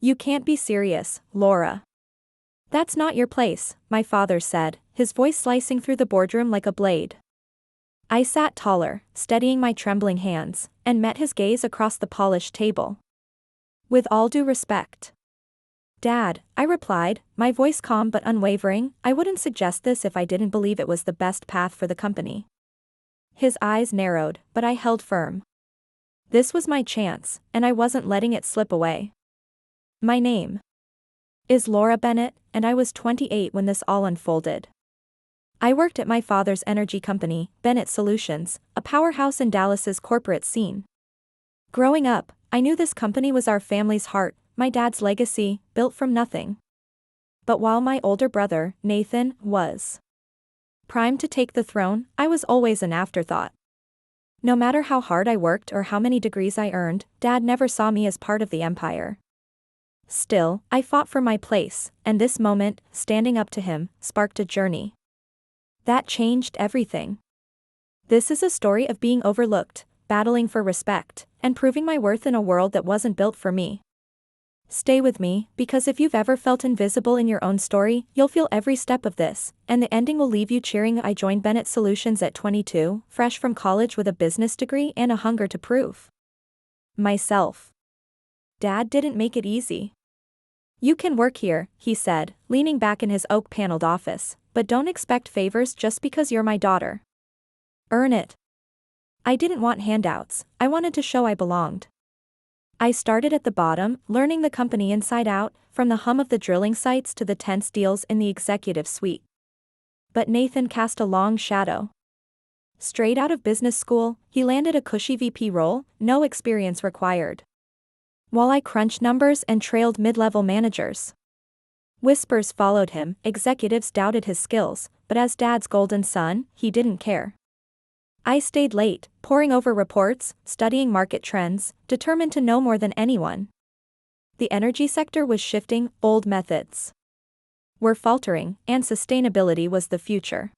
You can't be serious, Laura. That's not your place, my father said, his voice slicing through the boardroom like a blade. I sat taller, steadying my trembling hands, and met his gaze across the polished table. With all due respect. Dad, I replied, my voice calm but unwavering, I wouldn't suggest this if I didn't believe it was the best path for the company. His eyes narrowed, but I held firm. This was my chance, and I wasn't letting it slip away. My name is Laura Bennett, and I was 28 when this all unfolded. I worked at my father's energy company, Bennett Solutions, a powerhouse in Dallas's corporate scene. Growing up, I knew this company was our family's heart, my dad's legacy, built from nothing. But while my older brother, Nathan, was primed to take the throne, I was always an afterthought. No matter how hard I worked or how many degrees I earned, Dad never saw me as part of the empire. Still, I fought for my place, and this moment, standing up to him, sparked a journey that changed everything. This is a story of being overlooked, battling for respect, and proving my worth in a world that wasn't built for me. Stay with me, because if you've ever felt invisible in your own story, you'll feel every step of this, and the ending will leave you cheering. I joined Bennett Solutions at 22, fresh from college with a business degree and a hunger to prove myself. Dad didn't make it easy. You can work here, he said, leaning back in his oak-paneled office, but don't expect favors just because you're my daughter. Earn it. I didn't want handouts, I wanted to show I belonged. I started at the bottom, learning the company inside out, from the hum of the drilling sites to the tense deals in the executive suite. But Nathan cast a long shadow. Straight out of business school, he landed a cushy VP role, no experience required. While I crunched numbers and trailed mid-level managers. Whispers followed him, executives doubted his skills, but as Dad's golden son, he didn't care. I stayed late, poring over reports, studying market trends, determined to know more than anyone. The energy sector was shifting, old methods were faltering, and sustainability was the future.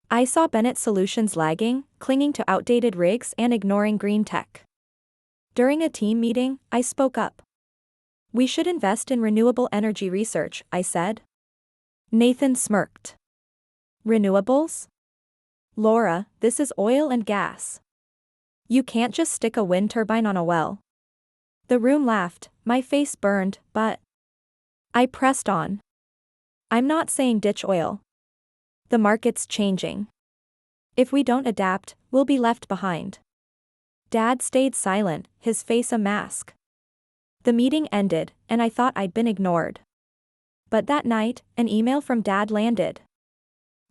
I saw Bennett Solutions lagging, clinging to outdated rigs and ignoring green tech. During a team meeting, I spoke up. We should invest in renewable energy research, I said. Nathan smirked. Renewables? Laura, this is oil and gas. You can't just stick a wind turbine on a well. The room laughed, my face burned, but I pressed on. I'm not saying ditch oil. The market's changing. If we don't adapt, we'll be left behind. Dad stayed silent, his face a mask. The meeting ended, and I thought I'd been ignored. But that night, an email from Dad landed.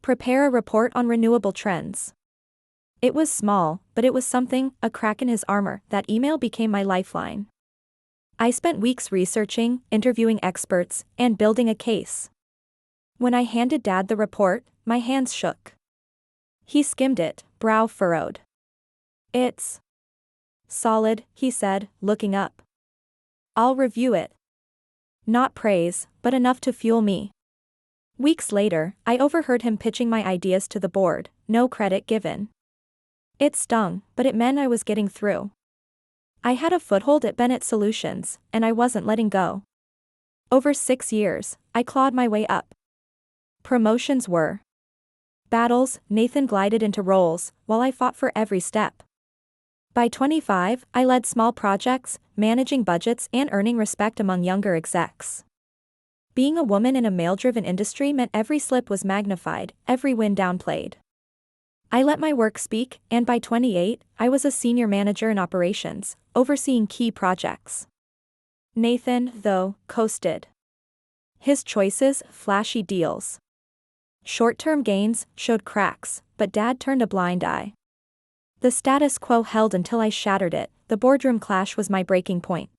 Prepare a report on renewable trends. It was small, but it was something, a crack in his armor. That email became my lifeline. I spent weeks researching, interviewing experts, and building a case. When I handed Dad the report, my hands shook. He skimmed it, brow furrowed. It's solid, he said, looking up. I'll review it. Not praise, but enough to fuel me. Weeks later, I overheard him pitching my ideas to the board, no credit given. It stung, but it meant I was getting through. I had a foothold at Bennett Solutions, and I wasn't letting go. Over 6 years, I clawed my way up. Promotions were battles, Nathan glided into roles, while I fought for every step. By 25, I led small projects, managing budgets and earning respect among younger execs. Being a woman in a male-driven industry meant every slip was magnified, every win downplayed. I let my work speak, and by 28, I was a senior manager in operations, overseeing key projects. Nathan, though, coasted. His choices, flashy deals. Short-term gains, showed cracks, but Dad turned a blind eye. The status quo held until I shattered it. The boardroom clash was my breaking point.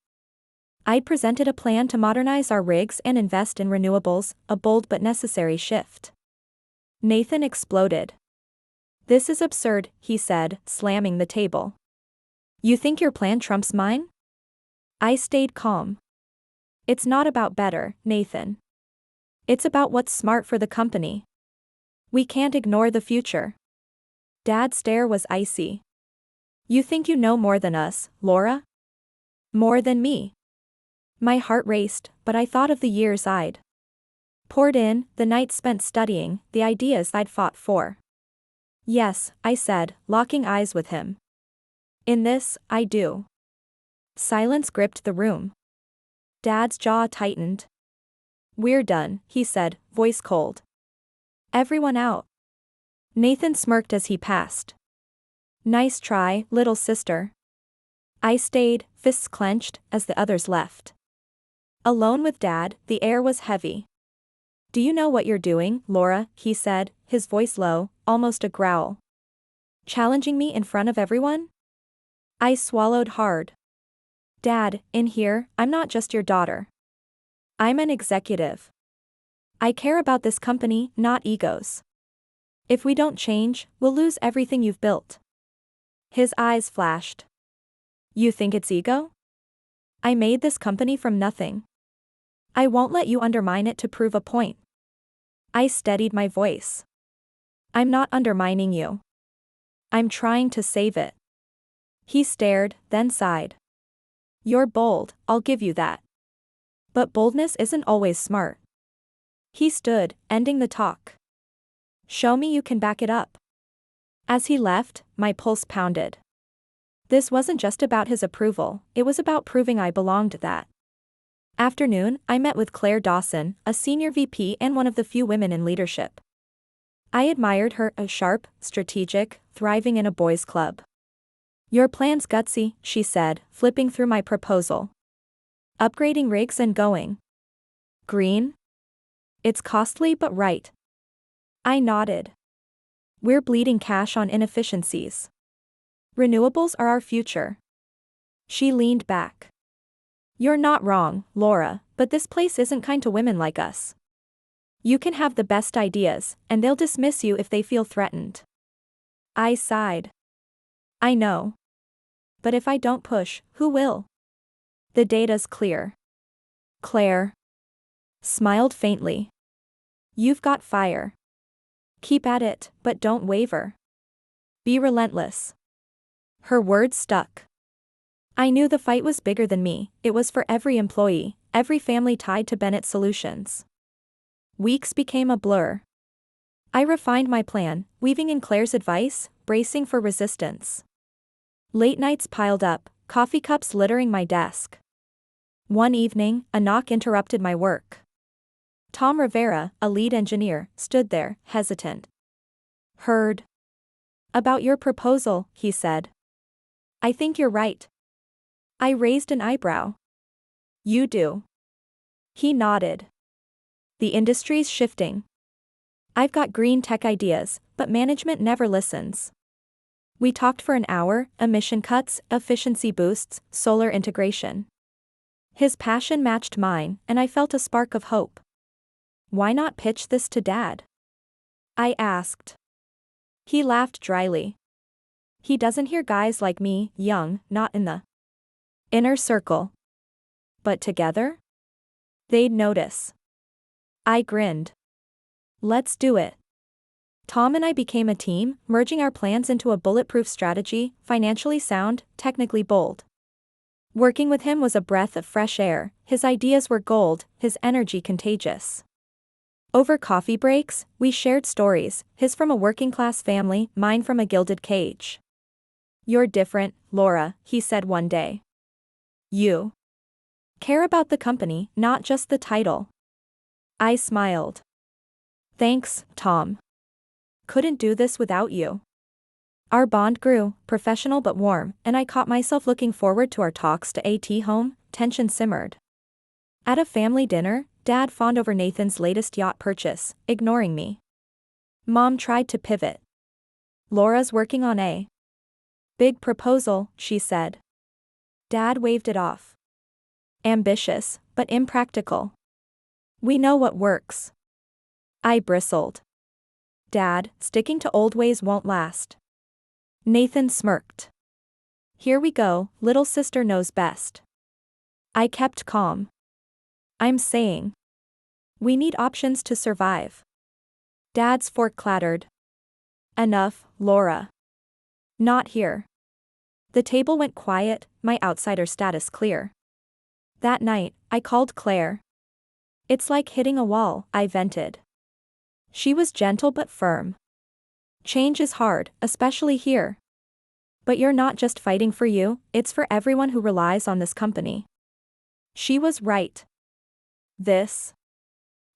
I'd presented a plan to modernize our rigs and invest in renewables, a bold but necessary shift. Nathan exploded. This is absurd, he said, slamming the table. You think your plan trumps mine? I stayed calm. It's not about better, Nathan. It's about what's smart for the company. We can't ignore the future. Dad's stare was icy. You think you know more than us, Laura? More than me. My heart raced, but I thought of the years I'd poured in, the nights spent studying, the ideas I'd fought for. Yes, I said, locking eyes with him. In this, I do. Silence gripped the room. Dad's jaw tightened. We're done, he said, voice cold. Everyone out. Nathan smirked as he passed. Nice try, little sister. I stayed, fists clenched, as the others left. Alone with Dad, the air was heavy. Do you know what you're doing, Laura? He said, his voice low, almost a growl. Challenging me in front of everyone? I swallowed hard. Dad, in here, I'm not just your daughter. I'm an executive. I care about this company, not egos. If we don't change, we'll lose everything you've built. His eyes flashed. You think it's ego? I made this company from nothing. I won't let you undermine it to prove a point. I steadied my voice. I'm not undermining you. I'm trying to save it. He stared, then sighed. You're bold, I'll give you that. But boldness isn't always smart. He stood, ending the talk. Show me you can back it up. As he left, my pulse pounded. This wasn't just about his approval, it was about proving I belonged. That afternoon, I met with Claire Dawson, a senior VP and one of the few women in leadership. I admired her, a sharp, strategic, thriving in a boys' club. Your plan's gutsy, she said, flipping through my proposal. Upgrading rigs and going green? It's costly but right. I nodded. We're bleeding cash on inefficiencies. Renewables are our future. She leaned back. You're not wrong, Laura, but this place isn't kind to women like us. You can have the best ideas, and they'll dismiss you if they feel threatened. I sighed. I know. But if I don't push, who will? The data's clear. Claire smiled faintly. You've got fire. Keep at it, but don't waver. Be relentless. Her words stuck. I knew the fight was bigger than me, it was for every employee, every family tied to Bennett Solutions. Weeks became a blur. I refined my plan, weaving in Claire's advice, bracing for resistance. Late nights piled up, coffee cups littering my desk. One evening, a knock interrupted my work. Tom Rivera, a lead engineer, stood there, hesitant. Heard about your proposal, he said. I think you're right. I raised an eyebrow. You do. He nodded. The industry's shifting. I've got green tech ideas, but management never listens. We talked for an hour, emission cuts, efficiency boosts, solar integration. His passion matched mine, and I felt a spark of hope. Why not pitch this to Dad? I asked. He laughed dryly. He doesn't hear guys like me, young, not in the inner circle. But together? They'd notice. I grinned. Let's do it. Tom and I became a team, merging our plans into a bulletproof strategy, financially sound, technically bold. Working with him was a breath of fresh air, his ideas were gold, his energy contagious. Over coffee breaks, we shared stories, his from a working-class family, mine from a gilded cage. You're different, Laura, he said one day. You care about the company, not just the title. I smiled. Thanks, Tom. Couldn't do this without you. Our bond grew, professional but warm, and I caught myself looking forward to our talks to AT home, tension simmered. At a family dinner, Dad fawned over Nathan's latest yacht purchase, ignoring me. Mom tried to pivot. Laura's working on a big proposal, she said. Dad waved it off. Ambitious, but impractical. We know what works. I bristled. Dad, sticking to old ways won't last. Nathan smirked. Here we go, little sister knows best. I kept calm. I'm saying. We need options to survive. Dad's fork clattered. Enough, Laura. Not here. The table went quiet, my outsider status clear. That night, I called Claire. It's like hitting a wall, I vented. She was gentle but firm. Change is hard, especially here. But you're not just fighting for you, it's for everyone who relies on this company. She was right. This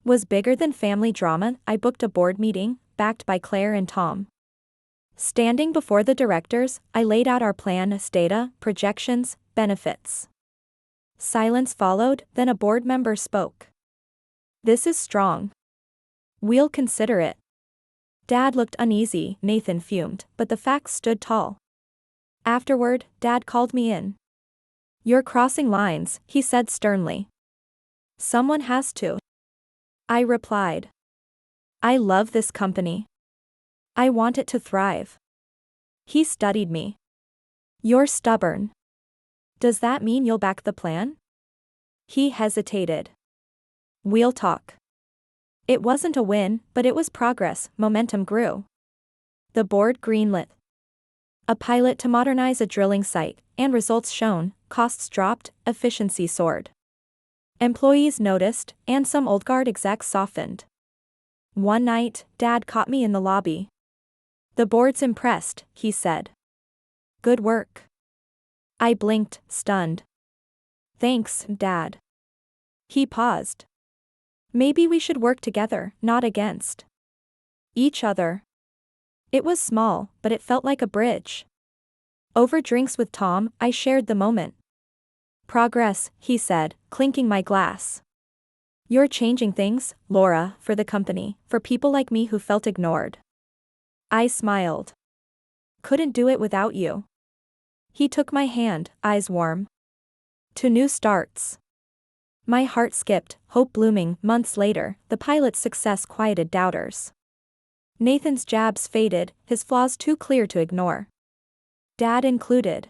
was bigger than family drama. I booked a board meeting, backed by Claire and Tom. Standing before the directors, I laid out our plan, data, projections, benefits. Silence followed, then a board member spoke. This is strong. We'll consider it. Dad looked uneasy, Nathan fumed, but the facts stood tall. Afterward, Dad called me in. You're crossing lines, he said sternly. Someone has to. I replied. I love this company. I want it to thrive. He studied me. You're stubborn. Does that mean you'll back the plan? He hesitated. We'll talk. It wasn't a win, but it was progress. Momentum grew. The board greenlit a pilot to modernize a drilling site, and results shown, costs dropped, efficiency soared. Employees noticed, and some old guard execs softened. One night, Dad caught me in the lobby. The board's impressed, he said. Good work. I blinked, stunned. Thanks, Dad. He paused. Maybe we should work together, not against each other. It was small, but it felt like a bridge. Over drinks with Tom, I shared the moment. Progress, he said, clinking my glass. You're changing things, Laura, for the company, for people like me who felt ignored. I smiled. Couldn't do it without you. He took my hand, eyes warm. To new starts. My heart skipped, hope blooming. Months later, the pilot's success quieted doubters. Nathan's jabs faded, his flaws too clear to ignore. Dad included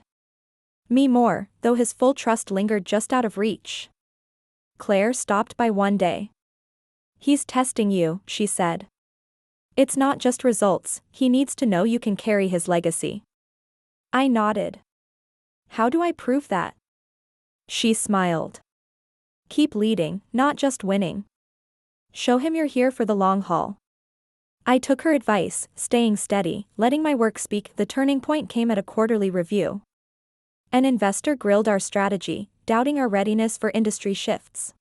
me more, though his full trust lingered just out of reach. Claire stopped by one day. He's testing you, she said. It's not just results, he needs to know you can carry his legacy. I nodded. How do I prove that? She smiled. Keep leading, not just winning. Show him you're here for the long haul. I took her advice, staying steady, letting my work speak. The turning point came at a quarterly review. An investor grilled our strategy, doubting our readiness for industry shifts.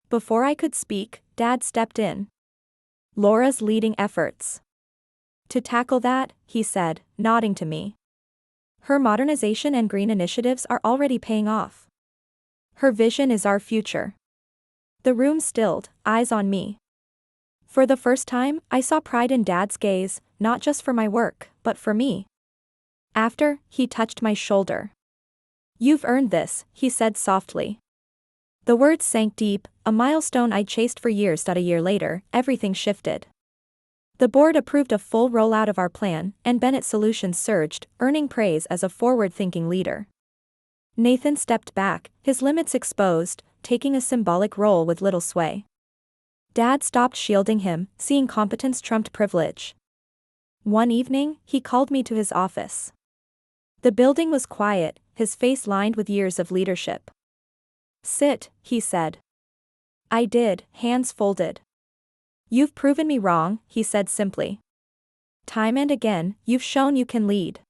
Before I could speak, Dad stepped in. Laura's leading efforts. To tackle that, he said, nodding to me. Her modernization and green initiatives are already paying off. Her vision is our future. The room stilled, eyes on me. For the first time, I saw pride in Dad's gaze, not just for my work, but for me. After, he touched my shoulder. You've earned this, he said softly. The words sank deep, a milestone I'd chased for years. A year later, everything shifted. The board approved a full rollout of our plan, and Bennett Solutions surged, earning praise as a forward-thinking leader. Nathan stepped back, his limits exposed, taking a symbolic role with little sway. Dad stopped shielding him, seeing competence trumped privilege. One evening, he called me to his office. The building was quiet, his face lined with years of leadership. Sit, he said. I did, hands folded. You've proven me wrong, he said simply. Time and again, you've shown you can lead.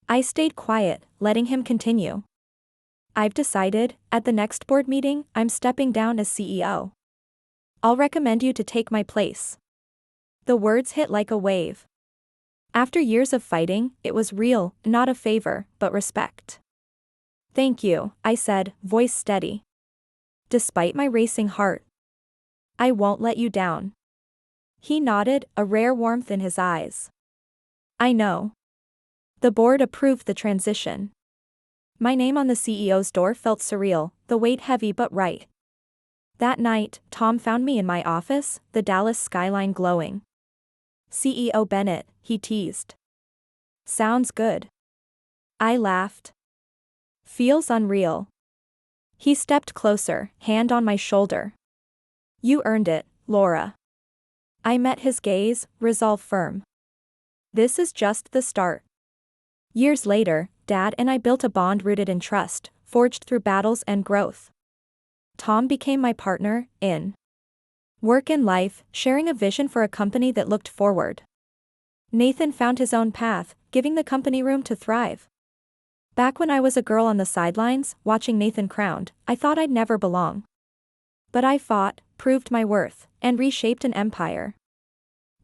I stayed quiet, letting him continue. I've decided, at the next board meeting, I'm stepping down as CEO. I'll recommend you to take my place. The words hit like a wave. After years of fighting, it was real, not a favor, but respect. Thank you, I said, voice steady. Despite my racing heart. I won't let you down. He nodded, a rare warmth in his eyes. I know. The board approved the transition. My name on the CEO's door felt surreal, the weight heavy but right. That night, Tom found me in my office, the Dallas skyline glowing. CEO Bennett, he teased. Sounds good. I laughed. Feels unreal. He stepped closer, hand on my shoulder. You earned it, Laura. I met his gaze, resolve firm. This is just the start. Years later, Dad and I built a bond rooted in trust, forged through battles and growth. Tom became my partner, in work and life, sharing a vision for a company that looked forward. Nathan found his own path, giving the company room to thrive. Back when I was a girl on the sidelines, watching Nathan crowned, I thought I'd never belong. But I fought, proved my worth, and reshaped an empire.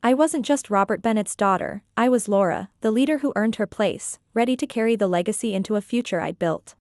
I wasn't just Robert Bennett's daughter, I was Laura, the leader who earned her place, ready to carry the legacy into a future I'd built.